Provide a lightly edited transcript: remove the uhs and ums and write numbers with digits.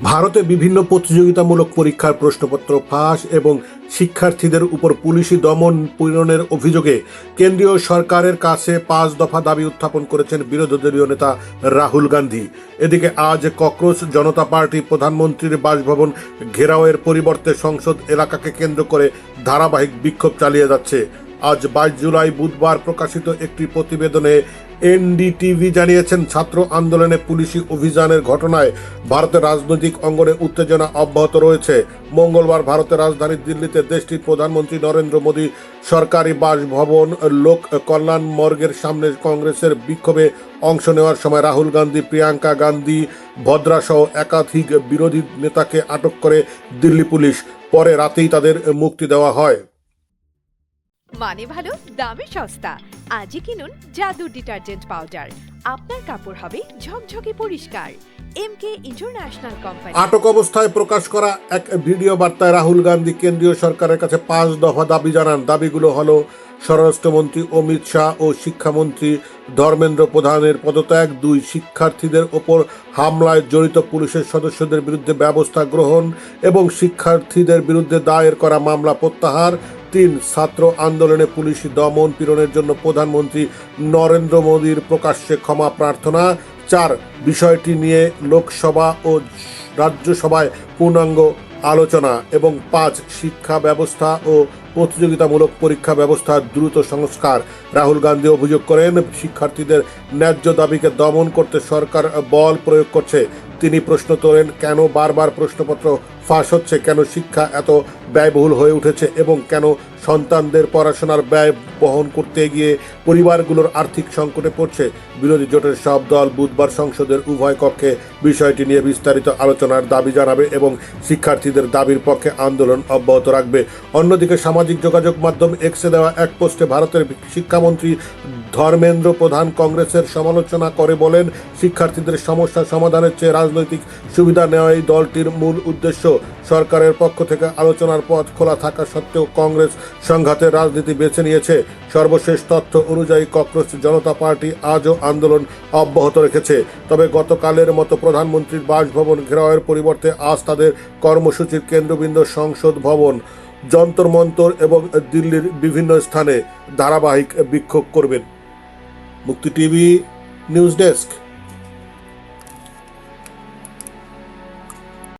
ভারতে বিভিন্ন প্রতিযোগিতামূলক পরীক্ষার প্রশ্নপত্র ফাঁস এবং শিক্ষার্থীদের উপর পুলিশি দমন পীড়নের অভিযোগে কেন্দ্রীয় সরকারের কাছে 5 দফা দাবি উত্থাপন করেছেন বিরোধী দলীয় নেতা রাহুল গান্ধী। এদিকে আজ ককরোচ জনতা পার্টি প্রধানমন্ত্রীর বাসভবন ঘেরাওয়ের পরিবর্তে সংসদ এলাকাকে কেন্দ্র করে ধারাবাহিক বিক্ষোভ চালিয়ে যাচ্ছে। আজ 22 জুলাই বুধবার প্রকাশিত একটি প্রতিবেদনে এনডিটিভি জানিয়েছেন, ছাত্র আন্দোলনে পুলিশি অভিযানের ঘটনায় ভারতের রাজনৈতিক অঙ্গনে উত্তেজনা অব্যাহত রয়েছে। মঙ্গলবার ভারতের রাজধানী দিল্লিতে দেশটির প্রধানমন্ত্রী নরেন্দ্র মোদী সরকারি বাসভবন লোক কল্যাণ মর্গের সামনে কংগ্রেসের বিক্ষোভে অংশ নেওয়ার সময় রাহুল গান্ধী, প্রিয়াঙ্কা গান্ধী ভদ্রা সহ একাধিক বিরোধী নেতাকে আটক করে দিল্লি পুলিশ। পরে রাতেই তাদের মুক্তি দেওয়া হয়। মানে ভালো, দামে সস্তা। আজই কিনুন জাদু ডিটারজেন্ট পাউডার। আপনার কাপড় হবে ঝকঝকে পরিষ্কার। এমকে ইন্টারন্যাশনাল কোম্পানি। আটক অবস্থায় প্রকাশ করা এক ভিডিও বার্তায় রাহুল গান্ধী কেন্দ্রীয় সরকারের কাছে 5 দফা দাবি জানান। দাবিগুলো হলো স্বরাষ্ট্রমন্ত্রী অমিত শাহ ও শিক্ষামন্ত্রী ধর্মেন্দ্র প্রধানের পদত্যাগ, 2 শিক্ষার্থীদের ওপর হামলায় জড়িত পুলিশের সদস্যদের বিরুদ্ধে ব্যবস্থা গ্রহণ এবং শিক্ষার্থীদের বিরুদ্ধে দায়ের করা মামলা প্রত্যাহার, 3 ছাত্র আন্দোলনে পুলিশি দমন পীড়নের জন্য প্রধানমন্ত্রী নরেন্দ্র মোদীর প্রকাশ্যে ক্ষমা প্রার্থনা, 4 বিষয়টি নিয়ে লোকসভা ও রাজ্যসভায় পূর্ণাঙ্গ আলোচনা এবং 5 শিক্ষা ব্যবস্থা ও প্রতিযোগিতামূলক পরীক্ষা ব্যবস্থার দ্রুত সংস্কার। রাহুল গান্ধী অভিযোগ করেন, শিক্ষার্থীদের ন্যায্য দাবিকে দমন করতে সরকার বল প্রয়োগ করছে। তিনি প্রশ্ন তোলেন, কেন বারবার প্রশ্নপত্র ফাঁস হচ্ছে, কেন শিক্ষা এত ব্যয়বহুল হয়ে উঠেছে এবং কেন সন্তানদের পড়াশোনার ব্যয় বহন করতে গিয়ে পরিবারগুলোর আর্থিক সংকটে পড়ছে। বিরোধী জোটের সব দল বুধবার সংসদের উভয় কক্ষে বিষয়টি নিয়ে বিস্তারিত আলোচনার দাবি জানাবে এবং শিক্ষার্থীদের দাবির পক্ষে আন্দোলন অব্যাহত রাখবে। অন্যদিকে সামাজিক যোগাযোগ মাধ্যম এক্সে দেওয়া এক পোস্টে ভারতের শিক্ষামন্ত্রী ধর্মেন্দ্র প্রধান কংগ্রেসের সমালোচনা করে বলেন, শিক্ষার্থীদের সমস্যা সমাধানের চেয়ে রাজনৈতিক সুবিধা নেওয়াই দলটির মূল উদ্দেশ্য। সরকারের পক্ষ থেকে আলোচনার পথ খোলা থাকা সত্ত্বেও কংগ্রেস সংঘাতের রাজনীতি বেছে নিয়েছে। সর্বশেষ তথ্য অনুযায়ী ককরোচ জনতা পার্টি আজও আন্দোলন অব্যাহত রেখেছে। তবে গতকালের মতো প্রধানমন্ত্রীর বাসভবন ঘেরাওয়ের পরিবর্তে আজ তাদের কর্মসূচির কেন্দ্রবিন্দু সংসদ ভবন, যন্তর মন্তর এবং দিল্লির বিভিন্ন স্থানে ধারাবাহিক বিক্ষোভ করবেন। মুক্তি টিভি নিউজ ডেস্ক।